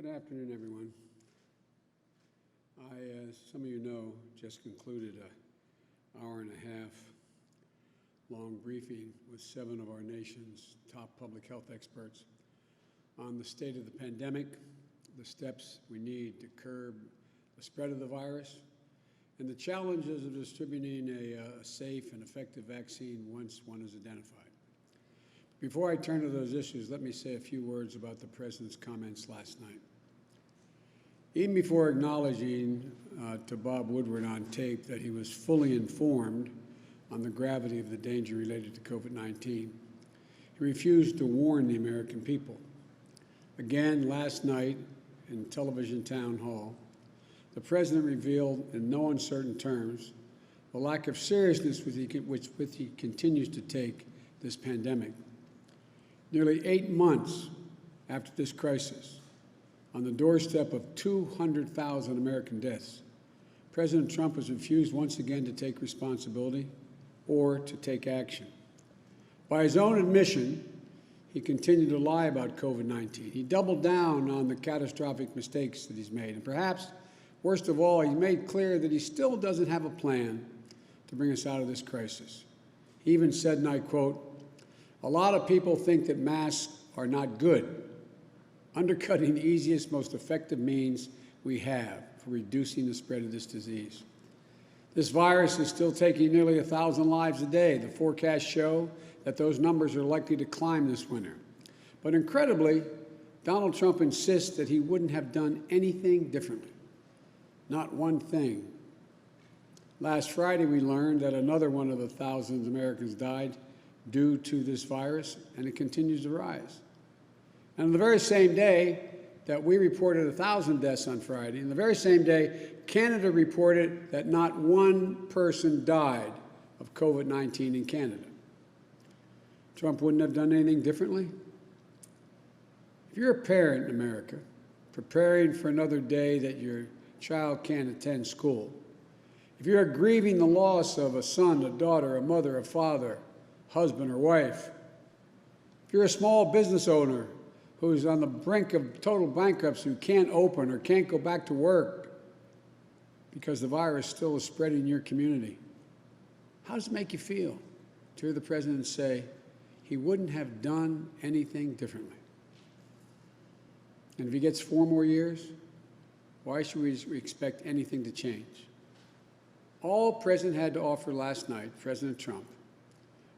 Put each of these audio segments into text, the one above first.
Good afternoon, everyone. I, as some of you know, just concluded an hour-and-a-half long briefing with 7 of our nation's top public health experts on the state of the pandemic, the steps we need to curb the spread of the virus, and the challenges of distributing a safe and effective vaccine once one is identified. Before I turn to those issues, let me say a few words about the President's comments last night. Even before acknowledging to Bob Woodward on tape that he was fully informed on the gravity of the danger related to COVID-19, he refused to warn the American people. Again, last night in television town hall, the President revealed in no uncertain terms the lack of seriousness with which he continues to take this pandemic. Nearly 8 months after this crisis, on the doorstep of 200,000 American deaths, President Trump has refused once again to take responsibility or to take action. By his own admission, he continued to lie about COVID-19. He doubled down on the catastrophic mistakes that he's made. And perhaps, worst of all, he made clear that he still doesn't have a plan to bring us out of this crisis. He even said, and I quote, "A lot of people think that masks are not good, undercutting the easiest, most effective means we have for reducing the spread of this disease." This virus is still taking nearly 1,000 lives a day. The forecasts show that those numbers are likely to climb this winter. But incredibly, Donald Trump insists that he wouldn't have done anything differently. Not one thing. Last Friday, we learned that another one of the thousands of Americans died due to this virus, and it continues to rise. And on the very same day that we reported 1,000 deaths on Friday, and the very same day, Canada reported that not one person died of COVID-19 in Canada. Trump wouldn't have done anything differently? If you're a parent in America, preparing for another day that your child can't attend school, if you're grieving the loss of a son, a daughter, a mother, a father, husband or wife, if you're a small business owner who's on the brink of total bankruptcy, who can't open or can't go back to work because the virus still is spreading in your community, how does it make you feel to hear the President say he wouldn't have done anything differently? And if he gets 4 more years, why should we expect anything to change? All President had to offer last night, President Trump,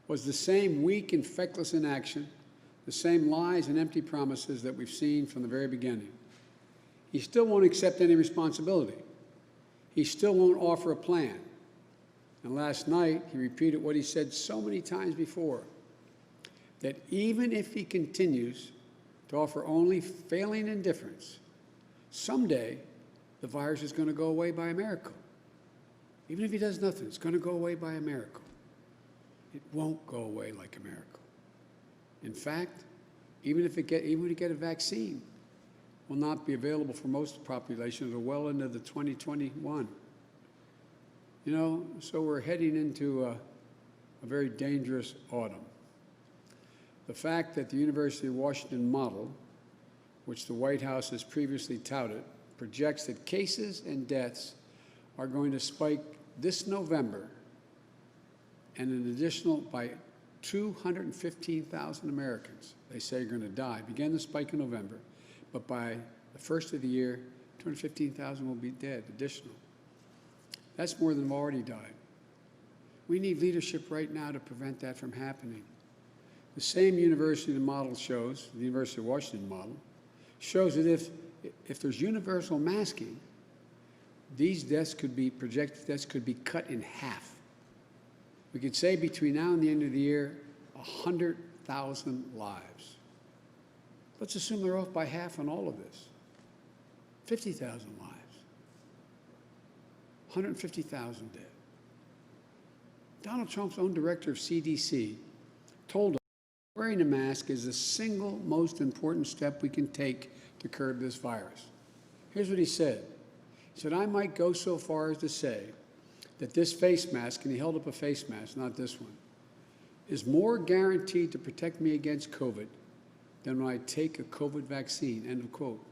was the same weak and feckless inaction, the same lies and empty promises that we've seen from the very beginning. He still won't accept any responsibility. He still won't offer a plan. And last night, he repeated what he said so many times before, that even if he continues to offer only failing indifference, someday the virus is going to go away by a miracle. Even if he does nothing, it's going to go away by a miracle. It won't go away like a miracle. In fact, even if we get a vaccine, it will not be available for most of the population until well into the 2021. You know, so we're heading into a very dangerous autumn. The fact that the University of Washington model, which the White House has previously touted, projects that cases and deaths are going to spike this November and an additional by 215,000 Americans, they say, are going to die. Began the spike in November, but by the first of the year, 215,000 will be dead, additional. That's more than have already died. We need leadership right now to prevent that from happening. The same university the model shows, the University of Washington model, shows that if there's universal masking, these deaths could be, projected deaths could be cut in half. We could say between now and the end of the year, 100,000 lives. Let's assume they're off by half on all of this. 50,000 lives. 150,000 dead. Donald Trump's own director of CDC told us wearing a mask is the single most important step we can take to curb this virus. Here's what he said. He said, "I might go so far as to say that this face mask," and he held up a face mask, not this one, "is more guaranteed to protect me against COVID than when I take a COVID vaccine," end of quote.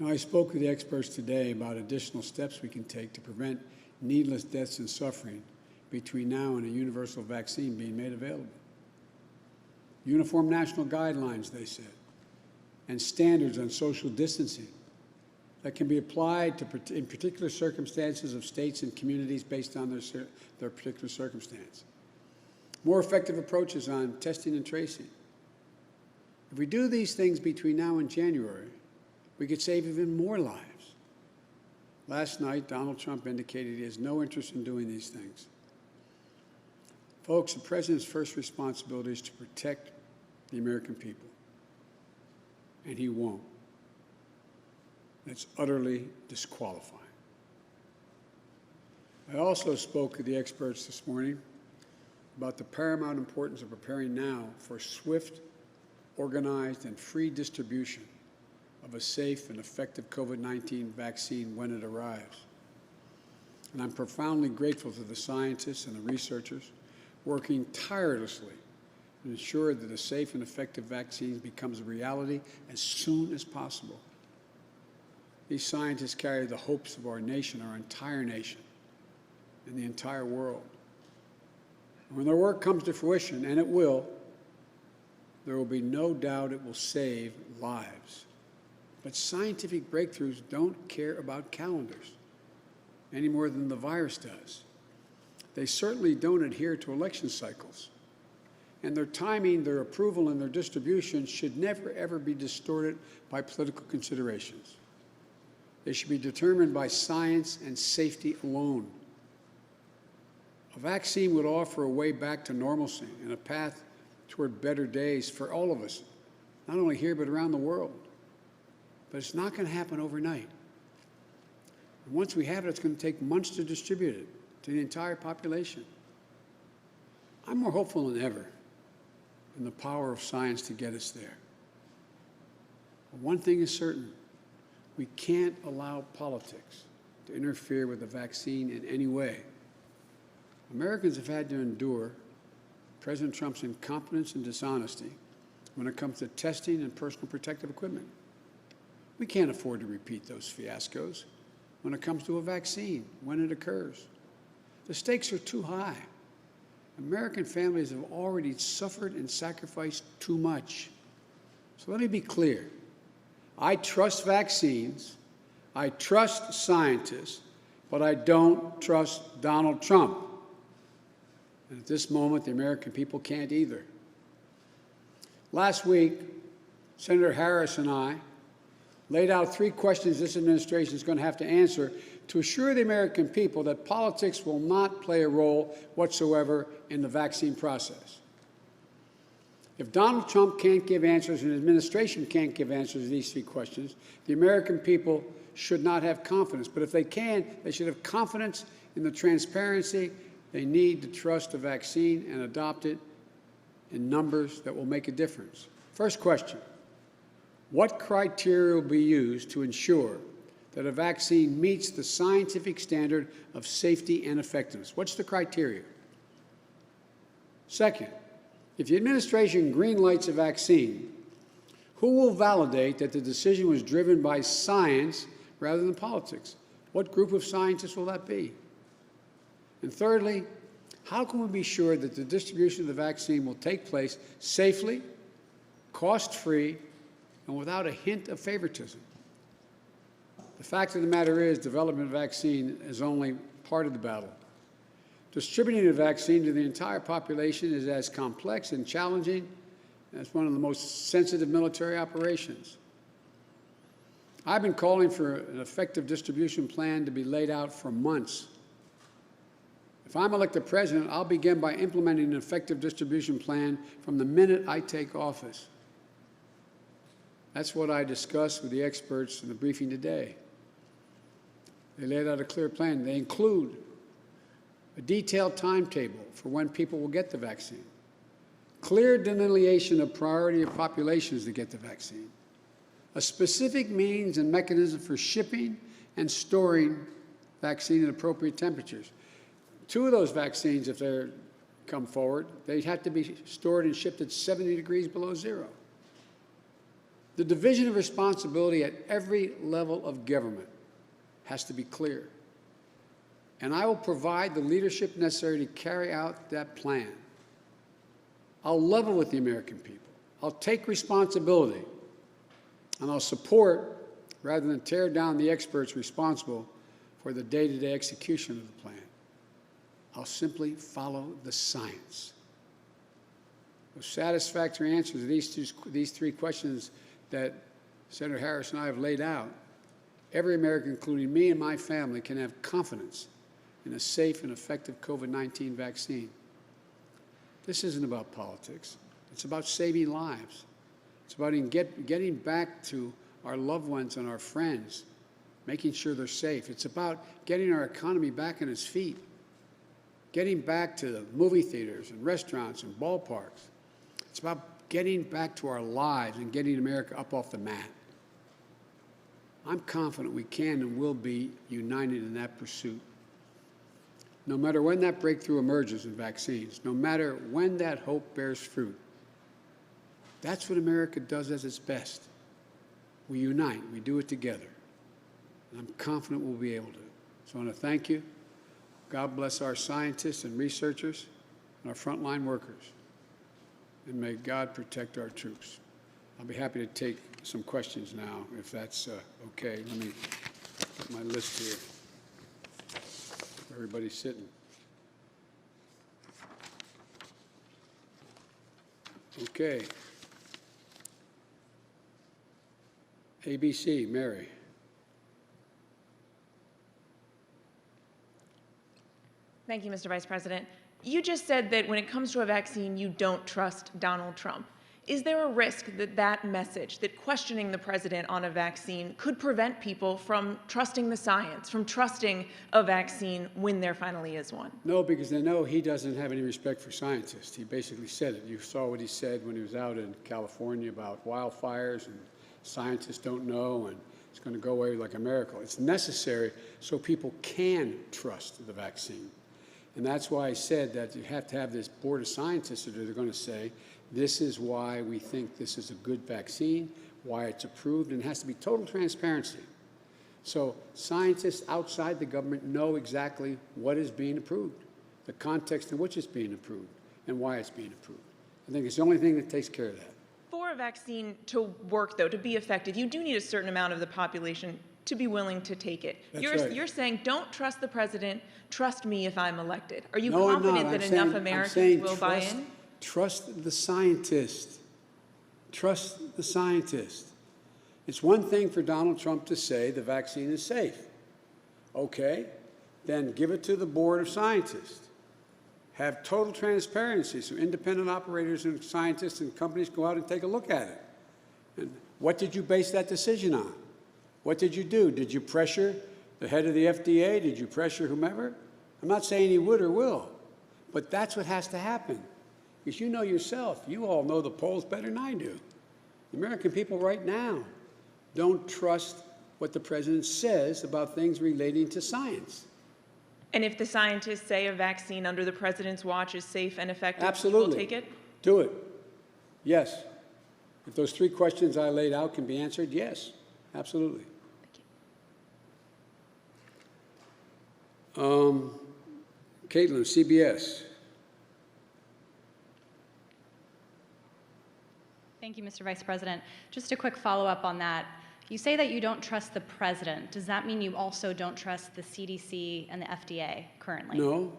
Now, I spoke with the experts today about additional steps we can take to prevent needless deaths and suffering between now and a universal vaccine being made available. Uniform national guidelines, they said, and standards on social distancing that can be applied to, in particular circumstances of states and communities based on their particular circumstance. More effective approaches on testing and tracing. If we do these things between now and January, we could save even more lives. Last night, Donald Trump indicated he has no interest in doing these things. Folks, the president's first responsibility is to protect the American people, and he won't. That's utterly disqualifying. I also spoke with the experts this morning about the paramount importance of preparing now for swift, organized, and free distribution of a safe and effective COVID-19 vaccine when it arrives. And I'm profoundly grateful to the scientists and the researchers working tirelessly to ensure that a safe and effective vaccine becomes a reality as soon as possible. These scientists carry the hopes of our nation, our entire nation, and the entire world. And when their work comes to fruition, and it will, there will be no doubt it will save lives. But scientific breakthroughs don't care about calendars any more than the virus does. They certainly don't adhere to election cycles. And their timing, their approval, and their distribution should never, ever be distorted by political considerations. They should be determined by science and safety alone. A vaccine would offer a way back to normalcy and a path toward better days for all of us, not only here but around the world. But it's not going to happen overnight. And once we have it, it's going to take months to distribute it to the entire population. I'm more hopeful than ever in the power of science to get us there. But one thing is certain. We can't allow politics to interfere with the vaccine in any way. Americans have had to endure President Trump's incompetence and dishonesty when it comes to testing and personal protective equipment. We can't afford to repeat those fiascos when it comes to a vaccine, when it occurs. The stakes are too high. American families have already suffered and sacrificed too much. So let me be clear. I trust vaccines, I trust scientists, but I don't trust Donald Trump. And at this moment, the American people can't either. Last week, Senator Harris and I laid out 3 questions this administration is going to have to answer to assure the American people that politics will not play a role whatsoever in the vaccine process. If Donald Trump can't give answers and his administration can't give answers to these 3 questions, the American people should not have confidence. But if they can, they should have confidence in the transparency they need to trust a vaccine and adopt it in numbers that will make a difference. First question, what criteria will be used to ensure that a vaccine meets the scientific standard of safety and effectiveness? What's the criteria? Second, if the administration greenlights a vaccine, who will validate that the decision was driven by science rather than politics? What group of scientists will that be? And thirdly, how can we be sure that the distribution of the vaccine will take place safely, cost-free, and without a hint of favoritism? The fact of the matter is, development of vaccine is only part of the battle. Distributing a vaccine to the entire population is as complex and challenging as one of the most sensitive military operations. I've been calling for an effective distribution plan to be laid out for months. If I'm elected president, I'll begin by implementing an effective distribution plan from the minute I take office. That's what I discussed with the experts in the briefing today. They laid out a clear plan. They include a detailed timetable for when people will get the vaccine, clear delineation of priority of populations to get the vaccine, a specific means and mechanism for shipping and storing vaccine at appropriate temperatures. 2 of those vaccines, if they come forward, they have to be stored and shipped at 70 degrees below zero. The division of responsibility at every level of government has to be clear. And I will provide the leadership necessary to carry out that plan. I'll level with the American people. I'll take responsibility. And I'll support, rather than tear down, the experts responsible for the day-to-day execution of the plan. I'll simply follow the science. With satisfactory answers to these three questions that Senator Harris and I have laid out, every American, including me and my family, can have confidence in a safe and effective COVID-19 vaccine. This isn't about politics. It's about saving lives. It's about getting back to our loved ones and our friends, making sure they're safe. It's about getting our economy back on its feet, getting back to the movie theaters and restaurants and ballparks. It's about getting back to our lives and getting America up off the mat. I'm confident we can and will be united in that pursuit. No matter when that breakthrough emerges in vaccines, no matter when that hope bears fruit, that's what America does at its best. We unite, we do it together. And I'm confident we'll be able to. So I want to thank you. God bless our scientists and researchers and our frontline workers. And may God protect our troops. I'll be happy to take some questions now, if that's okay. Let me get my list here. Everybody's sitting. Okay. ABC, Mary. Thank you, Mr. Vice President. You just said that when it comes to a vaccine, you don't trust Donald Trump. Is there a risk that that message, that questioning the president on a vaccine, could prevent people from trusting the science, from trusting a vaccine when there finally is one? No, because they know he doesn't have any respect for scientists. He basically said it. You saw what he said when he was out in California about wildfires, and scientists don't know, and it's going to go away like a miracle. It's necessary so people can trust the vaccine. And that's why I said that you have to have this board of scientists that are going to say, this is why we think this is a good vaccine, why it's approved, and it has to be total transparency. So scientists outside the government know exactly what is being approved, the context in which it's being approved, and why it's being approved. I think it's the only thing that takes care of that. For a vaccine to work, though, to be effective, you do need a certain amount of the population to be willing to take it. That's right. You're saying, don't trust the president, trust me if I'm elected. Are you No, confident that enough Americans will buy in? Trust the scientist. Trust the scientist. It's one thing for Donald Trump to say the vaccine is safe. Okay, then give it to the board of scientists. Have total transparency so independent operators and scientists and companies go out and take a look at it. And what did you base that decision on? What did you do? Did you pressure the head of the FDA? Did you pressure whomever? I'm not saying he would or will, but that's what has to happen. Because you know yourself, you all know the polls better than I do. The American people right now don't trust what the president says about things relating to science. And if the scientists say a vaccine under the president's watch is safe and effective, absolutely, you will take it? Do it. Yes. If those three questions I laid out can be answered, yes, absolutely. Thank you. Caitlin, CBS. Thank you, Mr. Vice President. Just a quick follow-up on that. You say that you don't trust the president. Does that mean you also don't trust the CDC and the FDA currently? No.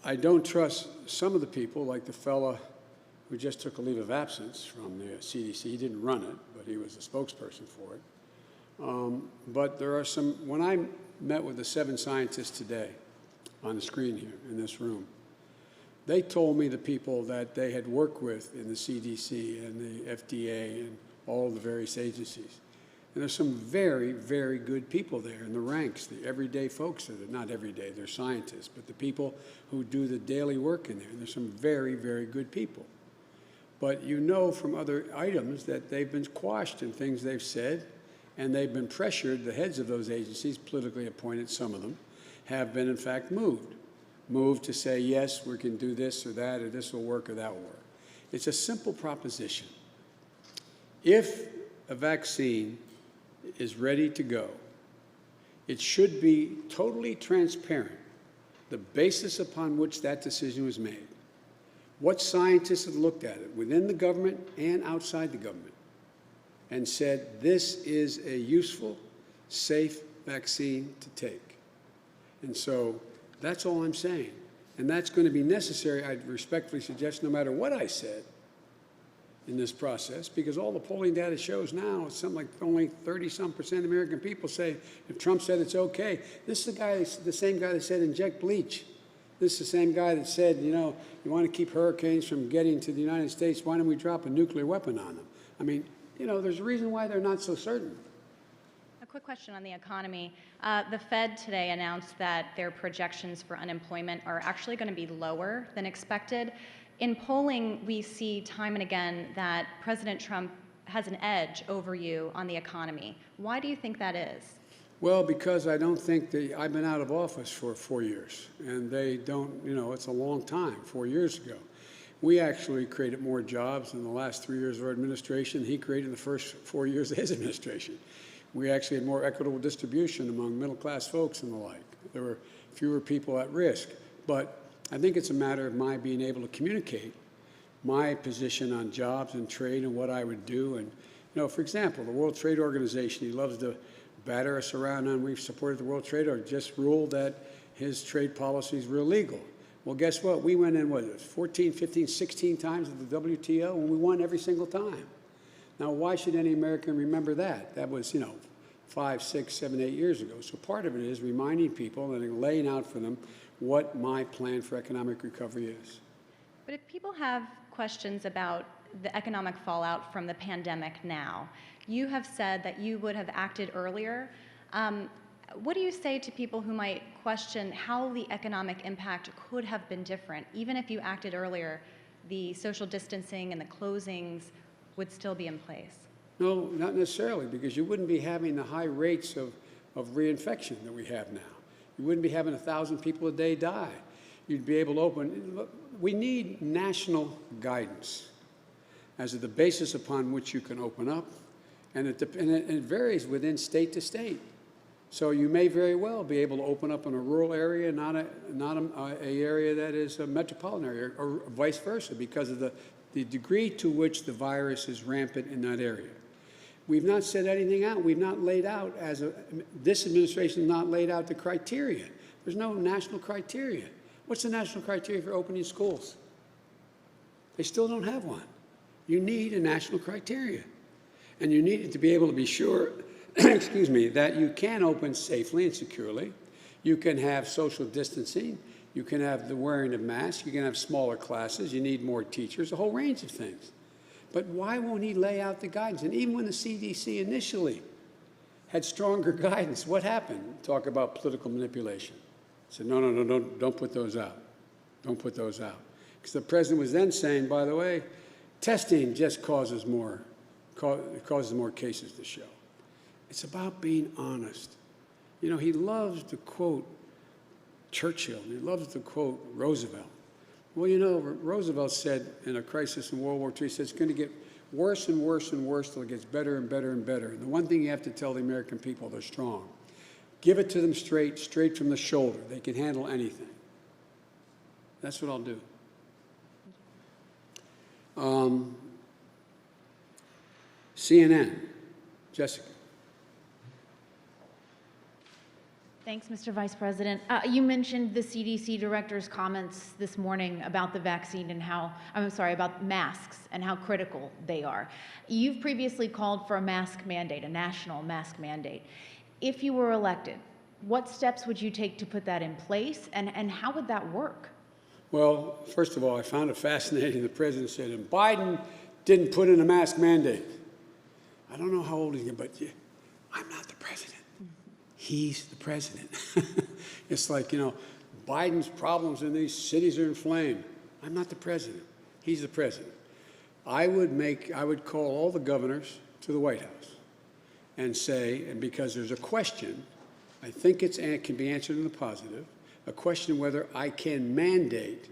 I don't trust some of the people, like the fella who just took a leave of absence from the CDC. He didn't run it, but he was the spokesperson for it. But there are some, when I met with the 7 scientists today on the screen here in this room, they told me the people that they had worked with in the CDC and the FDA and all the various agencies. And there's some very, very good people there in the ranks, the everyday folks that are not everyday, they're scientists, but the people who do the daily work in there. And there's some very, very good people. But you know from other items that they've been quashed in things they've said, and they've been pressured, the heads of those agencies, politically appointed, some of them, have been in fact moved to say, yes, we can do this or that, or this will work or that will work. It's a simple proposition. If a vaccine is ready to go, it should be totally transparent, the basis upon which that decision was made. What scientists have looked at it within the government and outside the government and said, this is a useful, safe vaccine to take. And so that's all I'm saying. And that's going to be necessary, I'd respectfully suggest, no matter what I said in this process, because all the polling data shows now, it's something like only 30-some% of American people say, if Trump said it's okay. This is the same guy that said inject bleach. This is the same guy that said, you know, you want to keep hurricanes from getting to the United States, why don't we drop a nuclear weapon on them? I mean, you know, there's a reason why they're not so certain. A quick question on the economy. The Fed today announced that their projections for unemployment are actually going to be lower than expected. In polling, we see time and again that President Trump has an edge over you on the economy. Why do you think that is? Well, because I don't think I've been out of office for 4 years, and they don't, you know, it's a long time, 4 years ago. We actually created more jobs in the last 3 years of our administration than he created in the first 4 years of his administration. We actually had more equitable distribution among middle-class folks and the like. There were fewer people at risk. But I think it's a matter of my being able to communicate my position on jobs and trade and what I would do. And, you know, for example, the World Trade Organization, he loves to batter us around on we've supported the World Trade Organization, just ruled that his trade policies were illegal. Well, guess what? We went in, 14, 15, 16 times at the WTO, and we won every single time. Now, why should any American remember that? That was, you know, 5, 6, 7, 8 years ago. So part of it is reminding people and laying out for them what my plan for economic recovery is. But if people have questions about the economic fallout from the pandemic now, you have said that you would have acted earlier. What do you say to people who might question how the economic impact could have been different? Even if you acted earlier, the social distancing and the closings would still be in place. No, not necessarily, because you wouldn't be having the high rates of reinfection that we have now. You wouldn't be having 1,000 people a day die. You'd be able to open. We need national guidance as the basis upon which you can open up, and it varies within state to state. So you may very well be able to open up in a rural area, not a area that is a metropolitan area, or vice versa, because of the degree to which the virus is rampant in that area. We've not said anything out. We've not laid out, this administration has not laid out the criteria. There's no national criteria. What's the national criteria for opening schools? They still don't have one. You need a national criteria. And you need it to be able to be sure, excuse me, that you can open safely and securely. You can have social distancing. You can have the wearing of masks. You can have smaller classes. You need more teachers, a whole range of things. But why won't he lay out the guidance? And even when the CDC initially had stronger guidance, what happened? Talk about political manipulation. Said, no, don't put those out. Don't put those out. Because the president was then saying, by the way, testing just causes more cases to show. It's about being honest. You know, he loves to quote Churchill. He loves to quote Roosevelt. Well, you know, Roosevelt said in a crisis in World War II, he said it's going to get worse and worse and worse till it gets better and better and better. And the one thing you have to tell the American people, they're strong. Give it to them straight from the shoulder. They can handle anything. That's what I'll do. CNN, Jessica. Thanks, Mr. Vice President. You mentioned the CDC director's comments this morning about the vaccine and about masks and how critical they are. You've previously called for a mask mandate, a national mask mandate. If you were elected, what steps would you take to put that in place, and how would that work? Well, first of all, I found it fascinating the president said, and Biden didn't put in a mask mandate. I don't know how old he is, but I'm not the president. He's the president. It's like, you know, Biden's problems in these cities are inflamed. I'm not the president. He's the president. I would call all the governors to the White House and say, and because there's a question, I think it can be answered in the positive, a question whether I can mandate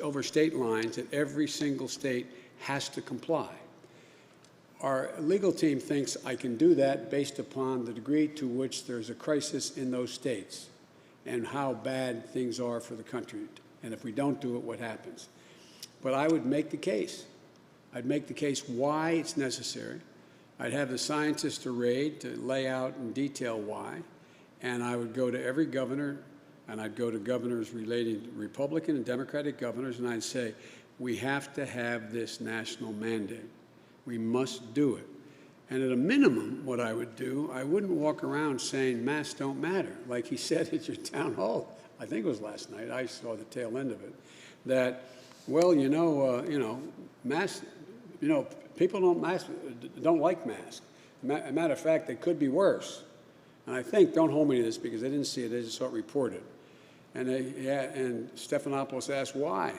over state lines that every single state has to comply. our legal team thinks I can do that based upon the degree to which there's a crisis in those states and how bad things are for the country. And if we don't do it, what happens? But I would make the case. I'd make the case why it's necessary. I'd have the scientists arrayed to lay out in detail why. And I would go to every governor, and I'd go to governors relating to Republican and Democratic governors, and I'd say, we have to have this national mandate. We must do it. And at a minimum, what I would do, I wouldn't walk around saying masks don't matter, like he said at your town hall. I think it was last night. I saw the tail end of it. That, well, masks. People don't like masks. Matter of fact, they could be worse. And I think, don't hold me to this because I didn't see it, I just saw it reported. And Stephanopoulos asked why.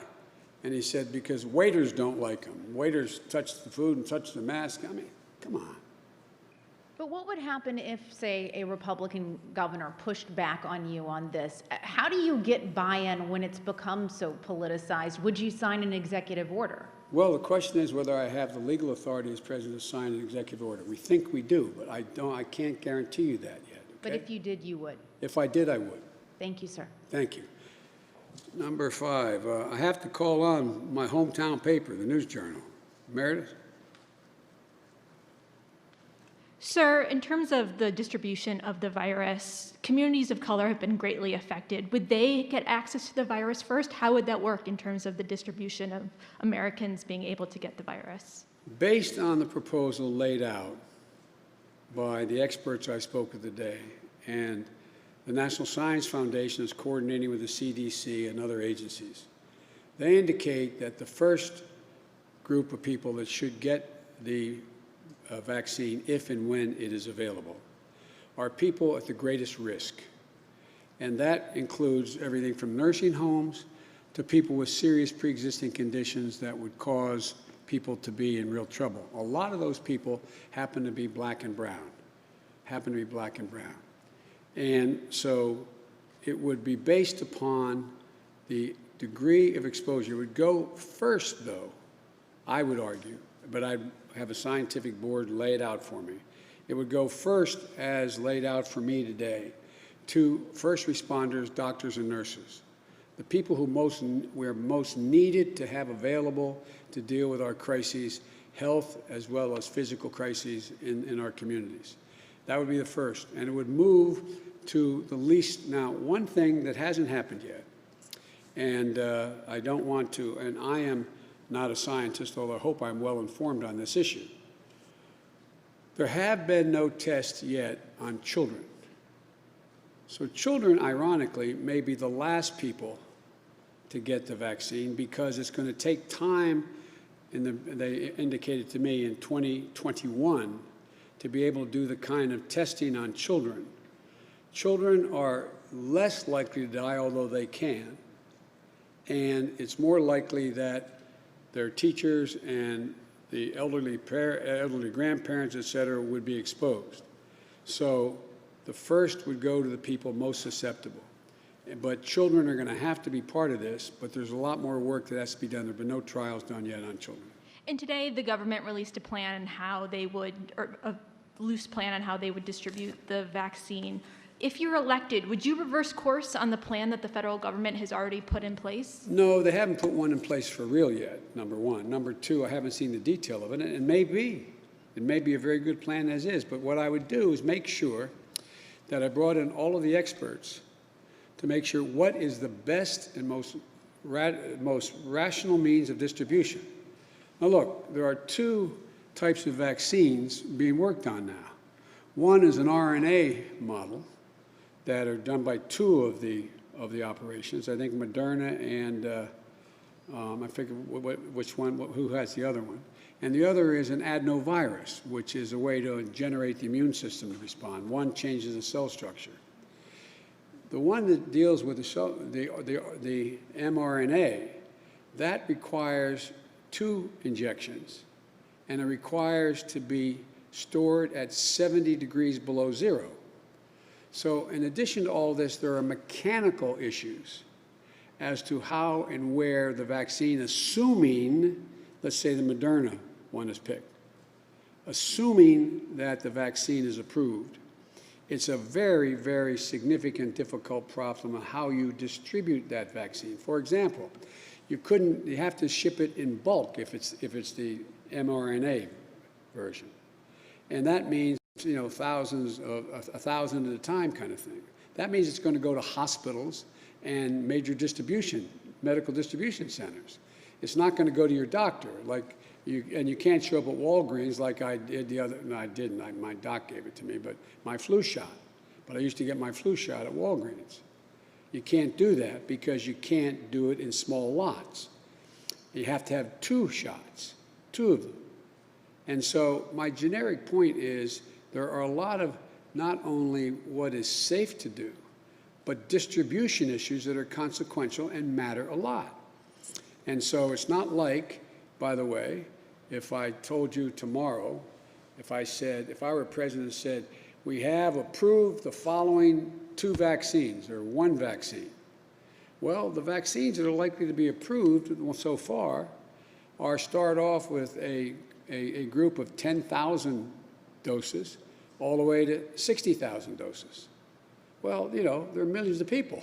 And he said, because waiters don't like them. Waiters touch the food and touch the mask. I mean, come on. But what would happen if, say, a Republican governor pushed back on you on this? How do you get buy-in when it's become so politicized? Would you sign an executive order? Well, the question is whether I have the legal authority as president to sign an executive order. We think we do, but I can't guarantee you that yet. Okay? But if you did, you would. If I did, I would. Thank you, sir. Thank you. Number 5, I have to call on my hometown paper, the News Journal. Meredith? Sir, in terms of the distribution of the virus, communities of color have been greatly affected. Would they get access to the virus first? How would that work in terms of the distribution of Americans being able to get the virus? Based on the proposal laid out by the experts I spoke with today, and the National Science Foundation is coordinating with the CDC and other agencies, they indicate that the first group of people that should get the vaccine, if and when it is available, are people at the greatest risk. And that includes everything from nursing homes to people with serious pre-existing conditions that would cause people to be in real trouble. A lot of those people happen to be black and brown, And so it would be based upon the degree of exposure. It would go first, though, I would argue, but I'd have a scientific board lay it out for me. It would go first, as laid out for me today, to first responders, doctors, and nurses, the people who we're most needed to have available to deal with our crises, health as well as physical crises in our communities. That would be the first, and it would move to the least. Now, one thing that hasn't happened yet, and I don't want to, and I am not a scientist, although I hope I'm well informed on this issue. There have been no tests yet on children. So children, ironically, may be the last people to get the vaccine because it's going to take time, they indicated to me, in 2021 to be able to do the kind of testing on children. Children are less likely to die, although they can, and it's more likely that their teachers and the elderly grandparents, et cetera, would be exposed. So the first would go to the people most susceptible. But children are going to have to be part of this, but there's a lot more work that has to be done. There have been no trials done yet on children. And today, the government released a plan on how they would, or a loose plan on how they would distribute the vaccine. If you're elected, would you reverse course on the plan that the federal government has already put in place? No, they haven't put one in place for real yet, number one. Number two, I haven't seen the detail of it. It may be a very good plan as is, but what I would do is make sure that I brought in all of the experts to make sure what is the best and most rational means of distribution. Now look, there are 2 types of vaccines being worked on now. One is an RNA model that are done by 2 of the operations. I think Moderna and I forget which one, who has the other one. And the other is an adenovirus, which is a way to generate the immune system to respond. One changes the cell structure. The one that deals with the mRNA, that requires 2 injections, and it requires to be stored at 70 degrees below zero. So in addition to all this, there are mechanical issues as to how and where the vaccine, assuming, let's say, the Moderna one is picked. assuming that the vaccine is approved, it's a very, very significant, difficult problem of how you distribute that vaccine. For example, you have to ship it in bulk if it's the mRNA version. And that means, thousands of, 1,000 at a time kind of thing. That means it's going to go to hospitals and major medical distribution centers. It's not going to go to your doctor, and you can't show up at Walgreens like I did I didn't, my doc gave it to me, but my flu shot. But I used to get my flu shot at Walgreens. You can't do that because you can't do it in small lots. You have to have 2 shots, 2 of them. And so my generic point is there are a lot of not only what is safe to do, but distribution issues that are consequential and matter a lot. And so it's not like, by the way, if I told you tomorrow, if I were president and said, we have approved the following 2 vaccines or 1 vaccine. Well, the vaccines that are likely to be approved so far start off with a group of 10,000 doses all the way to 60,000 doses. Well, there are millions of people.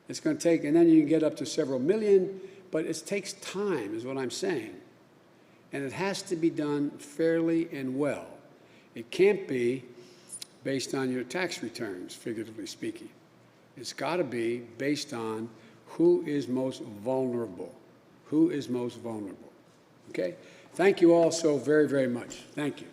It's going to take, and then you can get up to several million, but it takes time, is what I'm saying. And it has to be done fairly and well. It can't be based on your tax returns, figuratively speaking. It's got to be based on who is most vulnerable. Who is most vulnerable? Okay? Thank you all so very, very much. Thank you.